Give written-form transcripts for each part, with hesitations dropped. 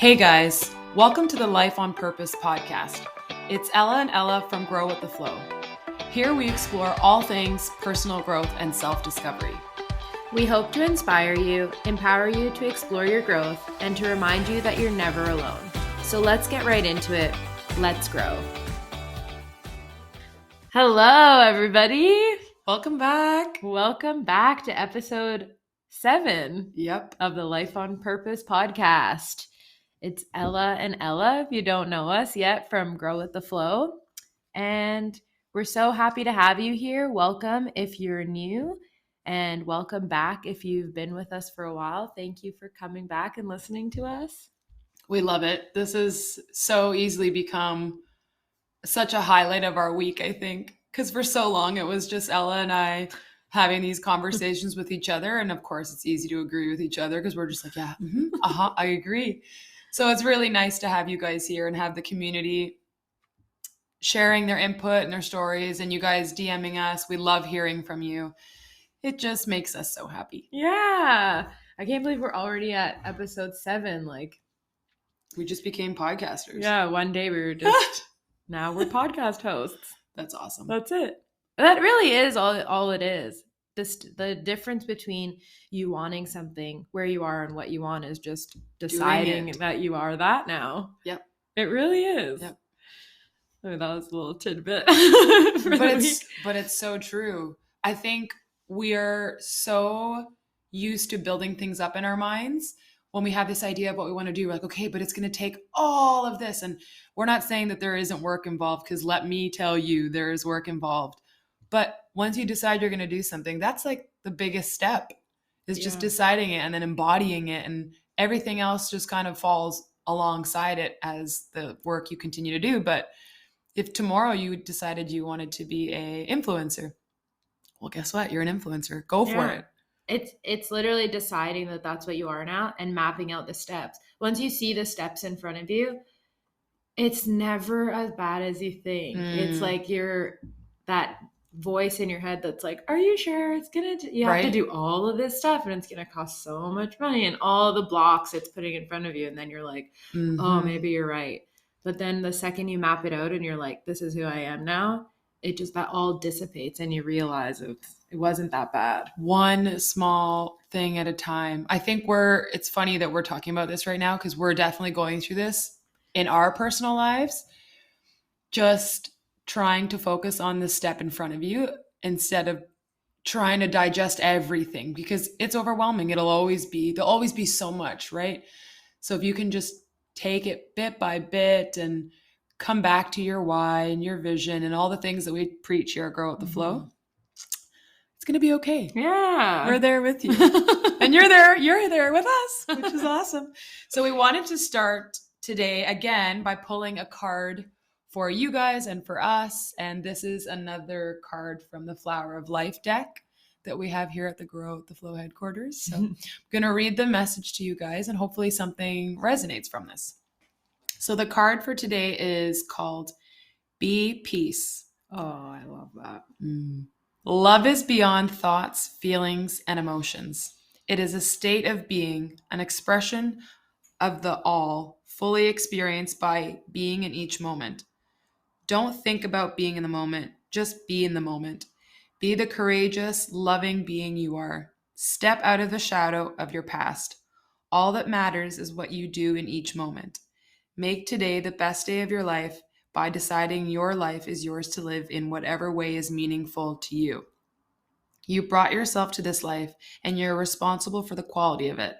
Hey guys, welcome to the Life on Purpose podcast. It's Ella and Ella from Grow with the Flow. Here we explore all things personal growth and self-discovery. We hope to inspire you, empower you to explore your growth, and to remind you that you're never alone. So let's get right into it. Let's grow. Hello, everybody. Welcome back. Welcome back to episode 7 of the Life on Purpose podcast. It's Ella and Ella, if you don't know us yet, from Grow with the Flow. And we're so happy to have you here. Welcome if you're new, and welcome back if you've been with us for a while. Thank you for coming back and listening to us. We love it. This has so easily become such a highlight of our week, I think, because for so long it was just Ella and I having these conversations with each other. And of course, it's easy to agree with each other because we're just like, yeah, I agree. So it's really nice to have you guys here and have the community sharing their input and their stories and you guys DMing us. We love hearing from you. It just makes us so happy. Yeah. I can't believe we're already at episode 7. We just became podcasters. Yeah, one day we were just, now we're podcast hosts. That's awesome. That's it. That really is all it is. The difference between you wanting something, where you are and what you want is just deciding that you are that now. Yep. It really is. Yep. I mean, that was a little tidbit. But it's so true. I think we are so used to building things up in our minds. When we have this idea of what we want to do, we're like, okay, but it's going to take all of this. And we're not saying that there isn't work involved, because let me tell you, there is work involved. But once you decide you're going to do something, that's like the biggest step, is just deciding it and then embodying it. And everything else just kind of falls alongside it as the work you continue to do. But if tomorrow you decided you wanted to be an influencer, well, guess what? You're an influencer. Go for it. It's literally deciding that that's what you are now and mapping out the steps. Once you see the steps in front of you, it's never as bad as you think. It's like that voice in your head that's like, are you sure it's gonna you have to do all of this stuff and it's gonna cost so much money, and all the blocks it's putting in front of you, and then you're like, oh, maybe you're right. But then the second you map it out and you're like, this is who I am now, that all dissipates and you realize it wasn't that bad. One small thing at a time. I think it's funny that we're talking about this right now, because we're definitely going through this in our personal lives, just trying to focus on the step in front of you instead of trying to digest everything, because it's overwhelming. There'll always be so much, right? So if you can just take it bit by bit and come back to your why and your vision and all the things that we preach here at Grow with the Flow, it's going to be okay. Yeah. We're there with you. And you're there with us, which is awesome. So we wanted to start today again by pulling a card for you guys and for us. And this is another card from the Flower of Life deck that we have here at the Grow with the Flow headquarters. So I'm going to read the message to you guys, and hopefully something resonates from this. So the card for today is called Be Peace. Oh, I love that. Love is beyond thoughts, feelings, and emotions. It is a state of being, an expression of the all, fully experienced by being in each moment. Don't think about being in the moment, just be in the moment. Be the courageous, loving being you are. Step out of the shadow of your past. All that matters is what you do in each moment. Make today the best day of your life by deciding your life is yours to live in whatever way is meaningful to you. You brought yourself to this life, and you're responsible for the quality of it.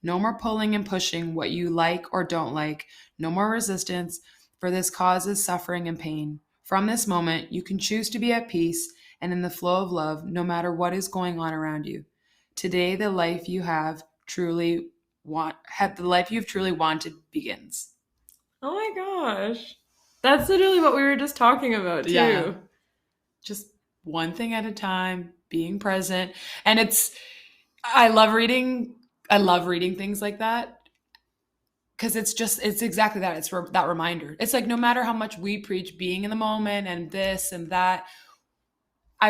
No more pulling and pushing what you like or don't like. No more resistance, for this causes suffering and pain. From this moment, you can choose to be at peace and in the flow of love, no matter what is going on around you. Today, the life you've truly wanted begins. Oh my gosh. That's literally what we were just talking about too. Yeah. Just one thing at a time, being present. And I love reading things like that, because it's exactly that. It's that reminder. It's like, no matter how much we preach being in the moment and this and that,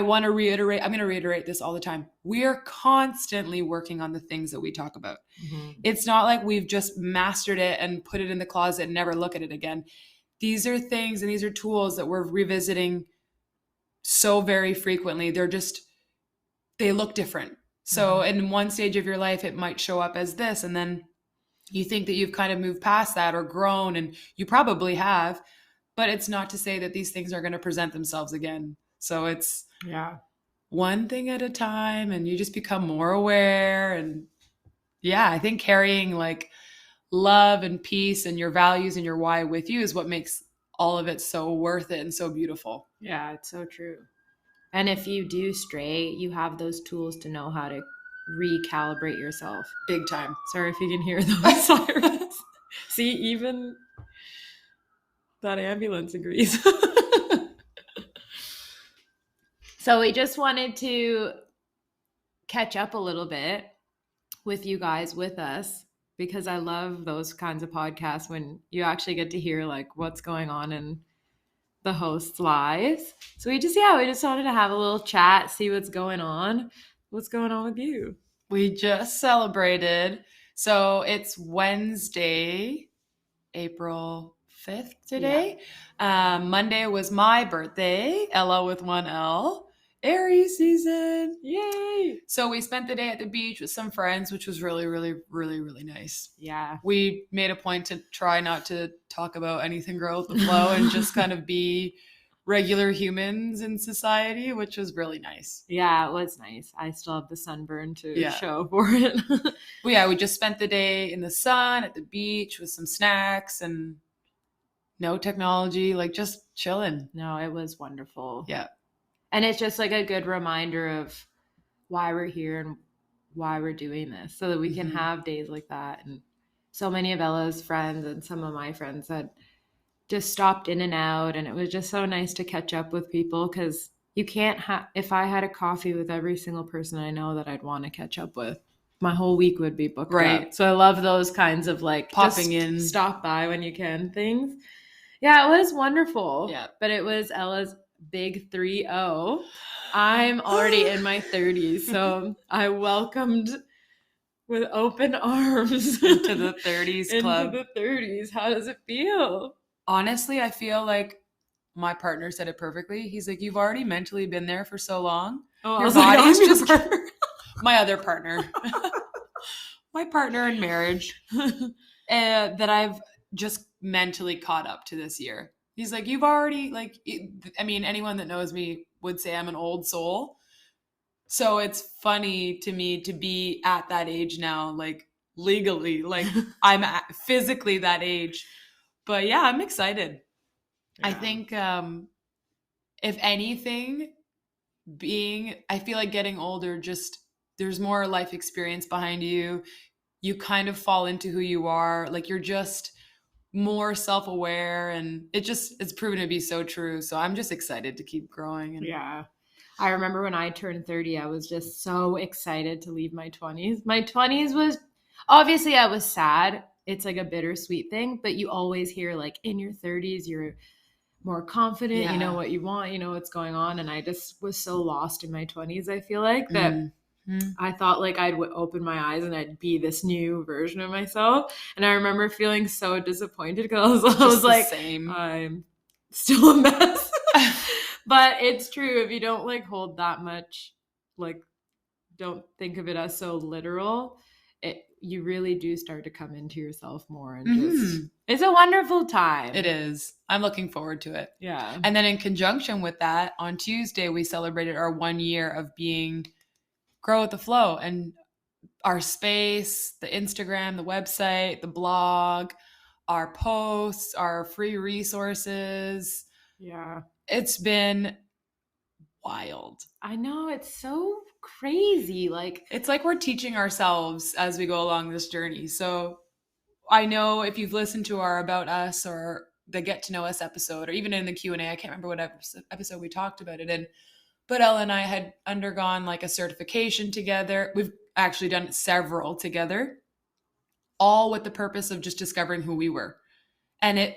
I'm going to reiterate this all the time. We are constantly working on the things that we talk about. It's not like we've just mastered it and put it in the closet and never look at it again. These are things and these are tools that we're revisiting so very frequently. They look different. So in one stage of your life, it might show up as this, and then you think that you've kind of moved past that or grown, and you probably have, but it's not to say that these things are going to present themselves again. So it's one thing at a time, and you just become more aware. And yeah, I think carrying like love and peace and your values and your why with you is what makes all of it so worth it and so beautiful. Yeah, it's so true. And if you do stray, you have those tools to know how to recalibrate yourself. Big time. Sorry if you can hear those sirens. See, even that ambulance agrees. So we just wanted to catch up a little bit with you guys, with us, because I love those kinds of podcasts when you actually get to hear like what's going on in the host's lives. So we just wanted to have a little chat, see what's going on. What's going on with you? We just celebrated. So it's Wednesday, April 5th today. Yeah. Monday was my birthday, Ella with one L. Aries season. Yay. So we spent the day at the beach with some friends, which was really, really, really, really nice. Yeah. We made a point to try not to talk about anything grow with the flow and just kind of be regular humans in society, which was really nice. Yeah, it was nice. I still have the sunburn to show for it. Well, yeah, we just spent the day in the sun at the beach with some snacks and no technology, like just chilling. No, it was wonderful. Yeah. And it's just like a good reminder of why we're here and why we're doing this, so that we can have days like that. And so many of Ella's friends and some of my friends had just stopped in and out, and it was just so nice to catch up with people, because you can't if I had a coffee with every single person I know that I'd want to catch up with, my whole week would be booked up. So I love those kinds of like popping in, stop by when you can things. Yeah, it was wonderful. Yeah. But it was Ella's big 3-0. I'm already in my 30s, so I welcomed with open arms into the 30s club. Into the 30s. How does it feel? Honestly, I feel like my partner said it perfectly. He's like, you've already mentally been there for so long. Oh, your body's like, just my other partner. My partner in marriage. That I've just mentally caught up to this year. He's like, you've already, like, I mean, anyone that knows me would say I'm an old soul. So it's funny to me to be at that age now, like legally, like I'm physically that age. But yeah, I'm excited. Yeah. I think if anything, I feel like getting older, just there's more life experience behind you. You kind of fall into who you are. Like you're just more self-aware, and it's proven to be so true. So I'm just excited to keep growing. And yeah. I remember when I turned 30, I was just so excited to leave my 20s. My 20s was, obviously I was sad. It's like a bittersweet thing, but you always hear like in your 30s, you're more confident, you know what you want, you know what's going on. And I just was so lost in my 20s, I feel like, that I thought like I'd open my eyes and I'd be this new version of myself. And I remember feeling so disappointed because I was like, I'm still a mess. But it's true. If you don't like hold that much, like don't think of it as so literal, you really do start to come into yourself more, and just it's a wonderful time. It is. I'm looking forward to it. Yeah. And then in conjunction with that, on Tuesday we celebrated our 1 year of being Grow with the Flow, and our space, the Instagram, the website, the blog, our posts, our free resources. Yeah. It's been wild. I know, it's so crazy. Like it's like we're teaching ourselves as we go along this journey. So I know if you've listened to our About Us or the Get to Know Us episode, or even in the Q&A, I can't remember what episode we talked about it in, but Ella and I had undergone like a certification together. We've actually done several together, all with the purpose of just discovering who we were. And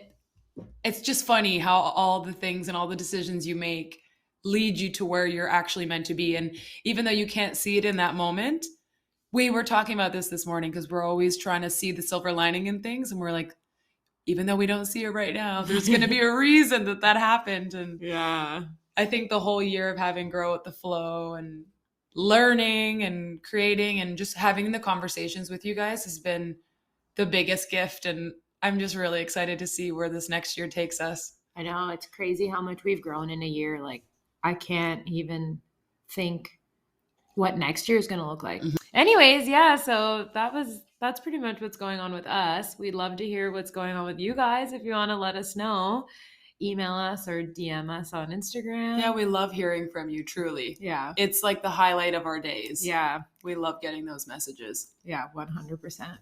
it's just funny how all the things and all the decisions you make lead you to where you're actually meant to be. And even though you can't see it in that moment, we were talking about this morning because we're always trying to see the silver lining in things. And we're like, even though we don't see it right now, there's going to be a reason that happened. And Yeah. I think the whole year of having Grow with the Flow and learning and creating and just having the conversations with you guys has been the biggest gift. And I'm just really excited to see where this next year takes us. I know, it's crazy how much we've grown in a year. Like, I can't even think what next year is going to look like. Anyways, yeah, so that's pretty much what's going on with us. We'd love to hear what's going on with you guys. If you want to let us know, email us or DM us on Instagram. Yeah, we love hearing from you, truly. Yeah. It's like the highlight of our days. Yeah. We love getting those messages. Yeah, 100%.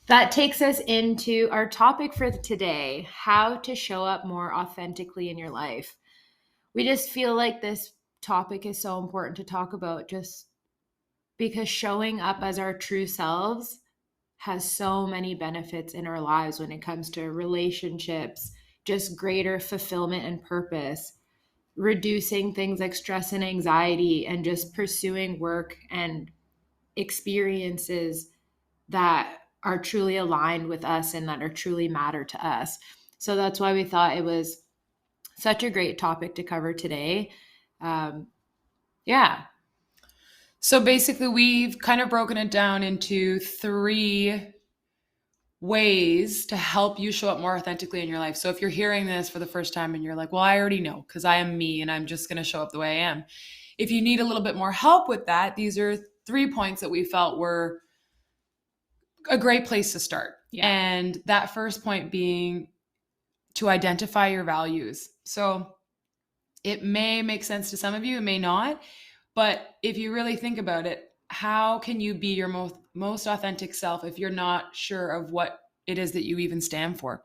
That takes us into our topic for today, how to show up more authentically in your life. We just feel like this topic is so important to talk about, just because showing up as our true selves has so many benefits in our lives when it comes to relationships, just greater fulfillment and purpose, reducing things like stress and anxiety, and just pursuing work and experiences that are truly aligned with us and that are truly matter to us. So that's why we thought it was such a great topic to cover today. Yeah. So basically, we've kind of broken it down into 3 ways to help you show up more authentically in your life. So if you're hearing this for the first time and you're like, well, I already know because I am me and I'm just going to show up the way I am. If you need a little bit more help with that, these are 3 points that we felt were a great place to start. Yeah. And that first point being to identify your values. So it may make sense to some of you, it may not. But if you really think about it, how can you be your most authentic self if you're not sure of what it is that you even stand for?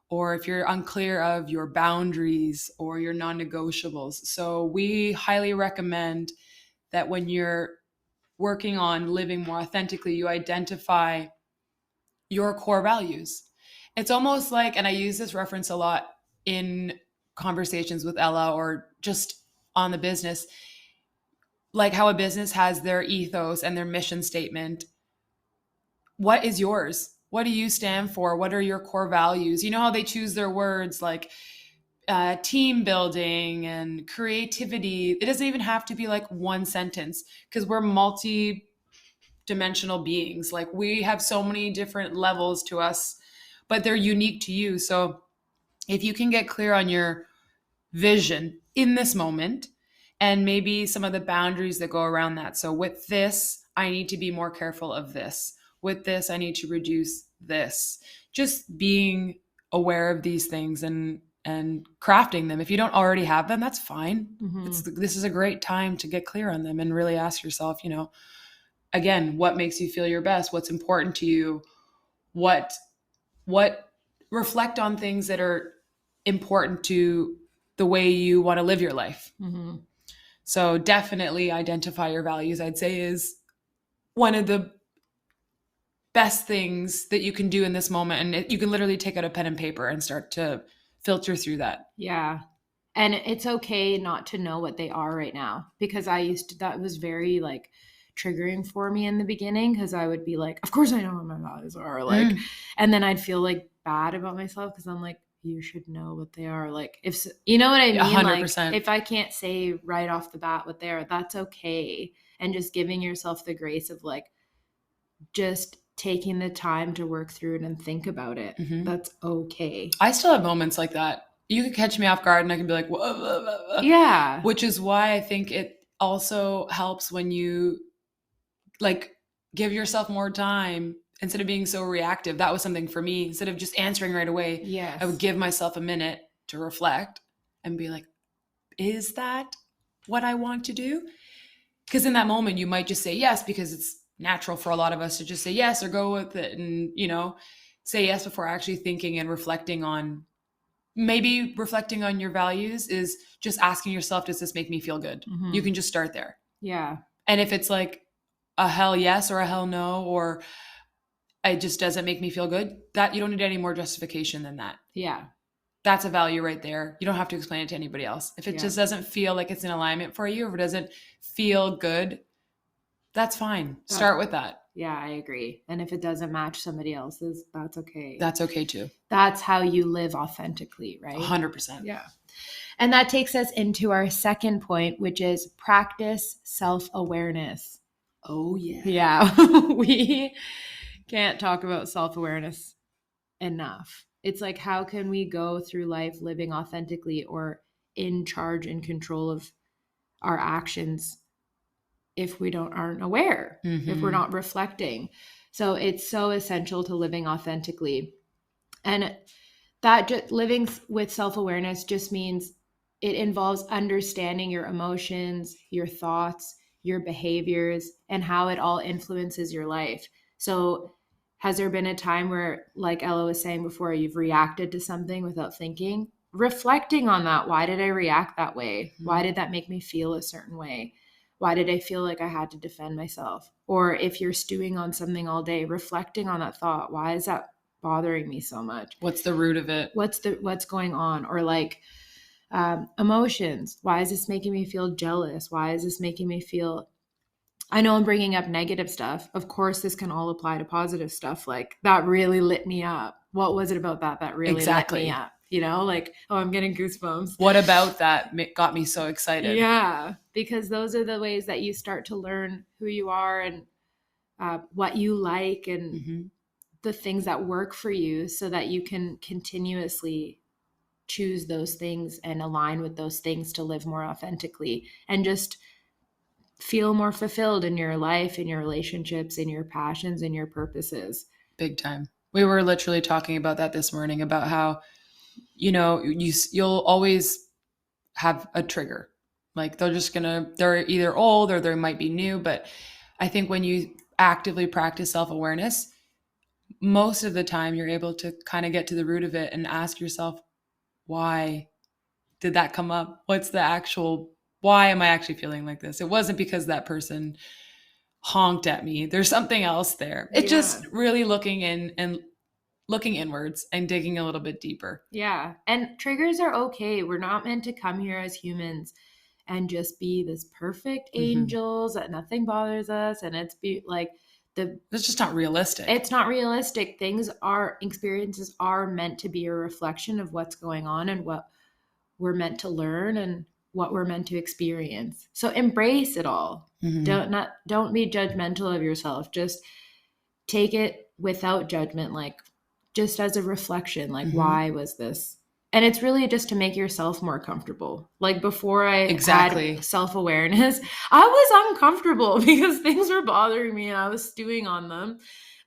Or if you're unclear of your boundaries or your non-negotiables. So we highly recommend that when you're working on living more authentically, you identify your core values. It's almost like, and I use this reference a lot in conversations with Ella or just on the business, like how a business has their ethos and their mission statement. What is yours? What do you stand for? What are your core values? You know how they choose their words, like team building and creativity. It doesn't even have to be like one sentence because we're multi-dimensional beings. Like we have so many different levels to us, but they're unique to you. So if you can get clear on your vision in this moment, and maybe some of the boundaries that go around that. So with this, I need to be more careful of this. With this, I need to reduce this. Just being aware of these things and crafting them. If you don't already have them, that's fine. Mm-hmm. This is a great time to get clear on them and really ask yourself, again, what makes you feel your best? What's important to you? What reflect on things that are important to the way you want to live your life. Mm-hmm. So definitely identify your values, I'd say, is one of the best things that you can do in this moment. And you can literally take out a pen and paper and start to filter through that. Yeah. And it's okay not to know what they are right now, because that was very like triggering for me in the beginning, because I would be like, of course I know what my values are. Like, and then I'd feel like bad about myself because I'm like, you should know what they are. Like, if you know what I mean, 100%. Like if I can't say right off the bat what they are, that's okay. And just giving yourself the grace of like, just taking the time to work through it and think about it. Mm-hmm. That's okay. I still have moments like that. You could catch me off guard and I can be like, whoa, whoa, whoa, whoa. Yeah. Which is why I think it also helps when you like give yourself more time. Instead of being so reactive, that was something for me. Instead of just answering right away, yes. I would give myself a minute to reflect and be like, is that what I want to do? Because in that moment, you might just say yes, because it's natural for a lot of us to just say yes or go with it and, say yes before actually thinking and reflecting on, maybe reflecting on your values is just asking yourself, does this make me feel good? Mm-hmm. You can just start there. Yeah. And if it's like a hell yes or a hell no, or it just doesn't make me feel good, that you don't need any more justification than that. Yeah. that's a value right there. You don't have to explain it to anybody else. If it just doesn't feel like it's in alignment for you, if it doesn't feel good, that's fine. Start with that. Yeah, I agree. And if it doesn't match somebody else's, that's okay. That's okay too. That's how you live authentically, right? 100%. Yeah. And that takes us into our second point, which is practice self-awareness. Oh, yeah. Yeah. We can't talk about self-awareness enough. It's like, how can we go through life living authentically or in charge and control of our actions if we aren't aware, if we're not reflecting? So it's so essential to living authentically. And that living with self-awareness just means it involves understanding your emotions, your thoughts, your behaviors, and how it all influences your life. So has there been a time where, like Ella was saying before, you've reacted to something without thinking? Reflecting on that. Why did I react that way? Why did that make me feel a certain way? Why did I feel like I had to defend myself? Or if you're stewing on something all day, reflecting on that thought. Why is that bothering me so much? What's the root of it? What's going on? Or like emotions. Why is this making me feel jealous? Why is this making me feel, I know I'm bringing up negative stuff. Of course, this can all apply to positive stuff. Like, that really lit me up. What was it about that really lit me up? You know, like, oh, I'm getting goosebumps. What about that got me so excited? Yeah, because those are the ways that you start to learn who you are and what you like and the things that work for you, so that you can continuously choose those things and align with those things to live more authentically and just feel more fulfilled in your life, in your relationships, in your passions, in your purposes. Big time. We were literally talking about that this morning, about how, you know, you'll always have a trigger. Like, they're either old or they might be new. But I think when you actively practice self-awareness, most of the time you're able to kind of get to the root of it and ask yourself, why did that come up? Why am I actually feeling like this? It wasn't because that person honked at me. There's something else there. It's just really looking inwards and digging a little bit deeper. Yeah. And triggers are okay. We're not meant to come here as humans and just be this perfect angels that nothing bothers us. And it's It's not realistic. Experiences are meant to be a reflection of what's going on and what we're meant to learn and what we're meant to experience. So embrace it all. Don't be judgmental of yourself. Just take it without judgment, like just as a reflection, like why was this? And it's really just to make yourself more comfortable. Like, before I had self-awareness, I was uncomfortable because things were bothering me and I was stewing on them.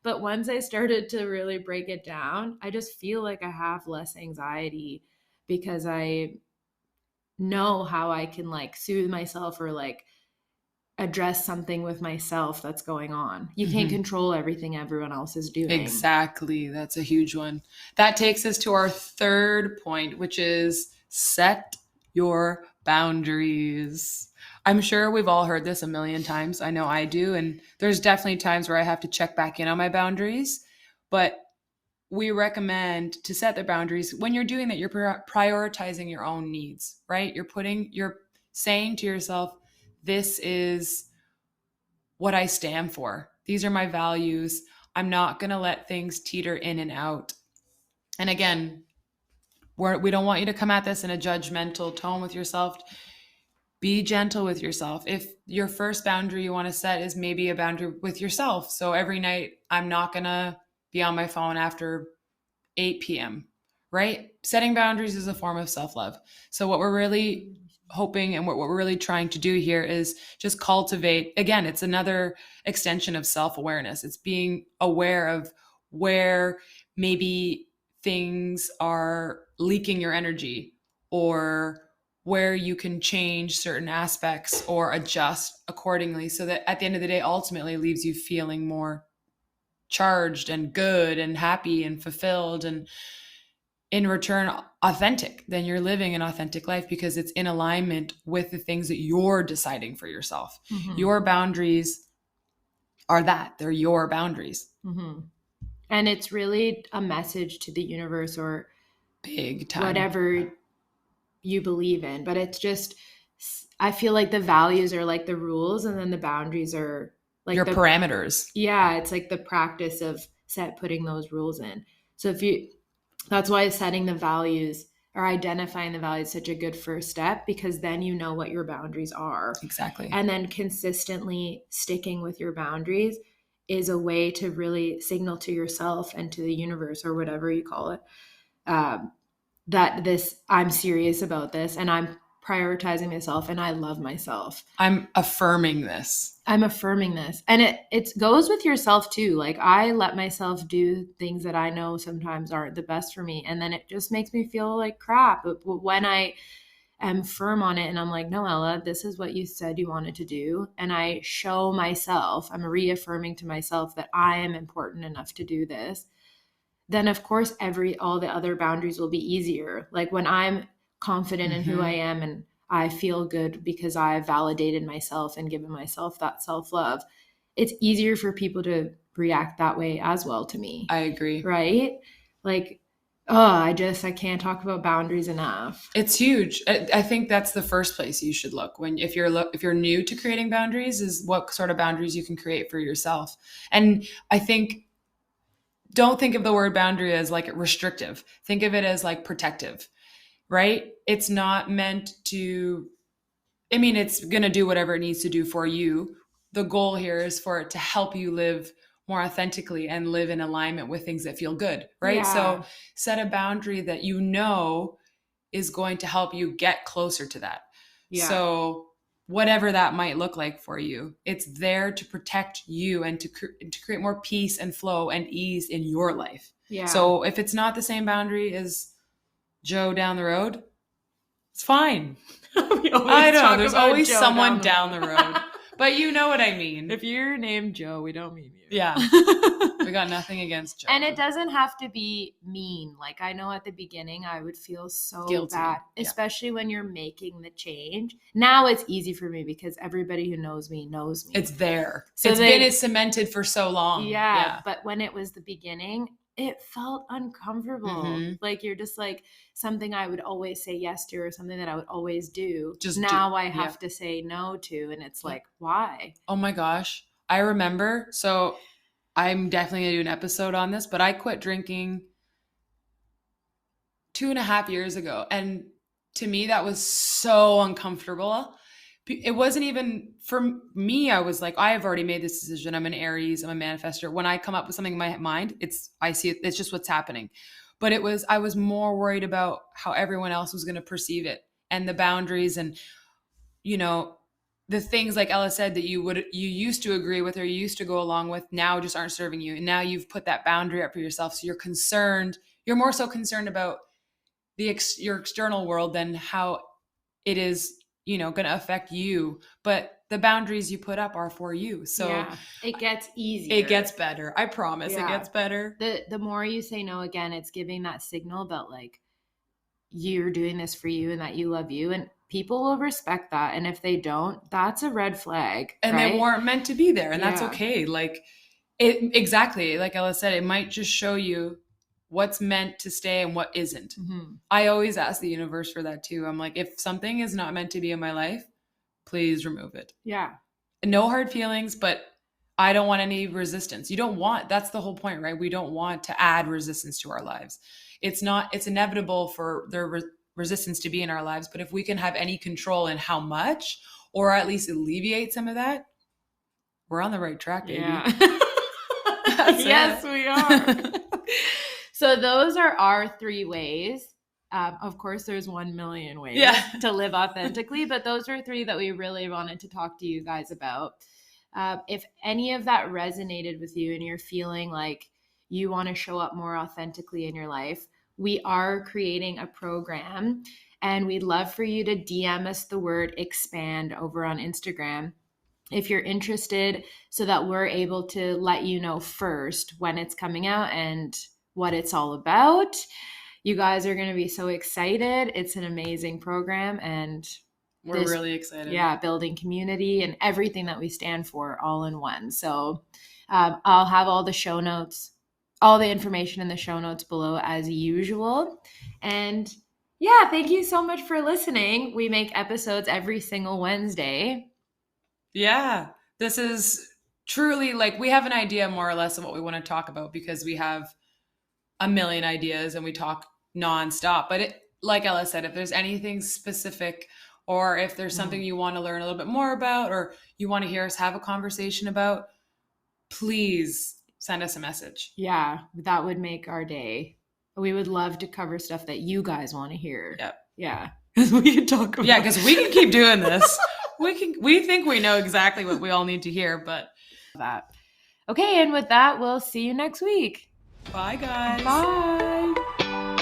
But once I started to really break it down, I just feel like I have less anxiety because I know how I can like soothe myself or like address something with myself that's going on. You can't control everything everyone else is doing. Exactly. That's a huge one. That takes us to our third point, which is set your boundaries. I'm sure we've all heard this a million times. I know I do. And there's definitely times where I have to check back in on my boundaries. But we recommend to set the boundaries. When you're doing that, you're prioritizing your own needs, right? You're saying to yourself, this is what I stand for. These are my values. I'm not going to let things teeter in and out. And again, we don't want you to come at this in a judgmental tone with yourself. Be gentle with yourself. If your first boundary you want to set is maybe a boundary with yourself. So every night, I'm not going to be on my phone after 8 p.m., right? Setting boundaries is a form of self-love. So what we're really hoping and what we're really trying to do here is just cultivate, again, it's another extension of self-awareness. It's being aware of where maybe things are leaking your energy, or where you can change certain aspects or adjust accordingly, so that at the end of the day, ultimately leaves you feeling more charged and good and happy and fulfilled, and in return authentic. Then you're living an authentic life because it's in alignment with the things that you're deciding for yourself. Your boundaries are they're your boundaries. And it's really a message to the universe or Big time. whatever you believe in. But it's just, I feel like the values are like the rules, and then the boundaries are like your parameters. Yeah, it's like the practice of putting those rules in. So that's why setting the values or identifying the values is such a good first step, because then you know what your boundaries are. Exactly. And then consistently sticking with your boundaries is a way to really signal to yourself and to the universe, or whatever you call it, that I'm serious about this, and I'm prioritizing myself, and I love myself. I'm affirming this. And it goes with yourself too. Like, I let myself do things that I know sometimes aren't the best for me, and then it just makes me feel like crap. But when I am firm on it and I'm like, no, Ella, this is what you said you wanted to do, and I show myself, I'm reaffirming to myself that I am important enough to do this, then of course all the other boundaries will be easier. Like, when I'm confident in who I am and I feel good because I've validated myself and given myself that self-love, it's easier for people to react that way as well to me. I agree. Right? Like, I can't talk about boundaries enough. It's huge. I think that's the first place you should look if you're new to creating boundaries, is what sort of boundaries you can create for yourself. And I think, don't think of the word boundary as like restrictive. Think of it as like protective, right? It's not meant to, I mean, it's going to do whatever it needs to do for you. The goal here is for it to help you live more authentically and live in alignment with things that feel good, right? Yeah. So set a boundary that you know is going to help you get closer to that. Yeah. So whatever that might look like for you, it's there to protect you and to create more peace and flow and ease in your life. Yeah. So if it's not the same boundary as Joe down the road, it's fine. I know there's always someone down the road. But you know what I mean. If you're named Joe, we don't mean you. Yeah. We got nothing against Joe. And it doesn't have to be mean. Like, I know at the beginning I would feel so guilty, bad, especially when you're making the change. Now it's easy for me because everybody who knows me knows me. It's there. So it's cemented for so long. Yeah. But when it was the beginning, it felt uncomfortable. Mm-hmm. Like, you're just like, something I would always say yes to, or something that I would always do. I have to say no to. And it's like, why? Oh my gosh. I remember. So I'm definitely going to do an episode on this, but I quit drinking 2.5 years ago. And to me, that was so uncomfortable. It wasn't even for me. I was like, I have already made this decision. I'm an Aries. I'm a manifestor. When I come up with something in my mind, I see it. It's just what's happening. But I was more worried about how everyone else was going to perceive it, and the boundaries, and, the things, like Ella said, that you used to agree with or you used to go along with now just aren't serving you. And now you've put that boundary up for yourself. So you're more so concerned about your external world than how it is, going to affect you. But the boundaries you put up are for you. So it gets easier. It gets better. I promise. It gets better. The more you say no, again, it's giving that signal that, like, you're doing this for you and that you love you, and people will respect that. And if they don't, that's a red flag. And they weren't meant to be there. And that's okay. Like, exactly. Like Ella said, it might just show you what's meant to stay and what isn't. Mm-hmm. I always ask the universe for that too. I'm like, if something is not meant to be in my life, please remove it. Yeah. No hard feelings, but I don't want any resistance. That's the whole point, right? We don't want to add resistance to our lives. It's inevitable for the resistance to be in our lives, but if we can have any control in how much, or at least alleviate some of that, we're on the right track, baby. Yeah. Yes, we are. So those are our 3 ways. Of course, there's 1 million ways to live authentically, but those are 3 that we really wanted to talk to you guys about. If any of that resonated with you and you're feeling like you want to show up more authentically in your life, we are creating a program, and we'd love for you to DM us the word expand over on Instagram if you're interested, so that we're able to let you know first when it's coming out and what it's all about. You guys are going to be so excited. It's an amazing program, and we're really excited. Yeah, building community and everything that we stand for all in one. So I'll have all the show notes all the information in the show notes below as usual. And yeah, thank you so much for listening. We make episodes every single Wednesday. Yeah, this is truly like we have an idea more or less of what we want to talk about because we have a million ideas and we talk nonstop. But it, like Ella said, if there's anything specific or if there's something you want to learn a little bit more about or you want to hear us have a conversation about, please send us a message. Yeah, that would make our day. We would love to cover stuff that you guys want to hear. Yep. Yeah. Because we can talk about Yeah, because we can keep doing this. We think we know exactly what we all need to hear, but that. Okay, and with that, we'll see you next week. Bye, guys. Bye.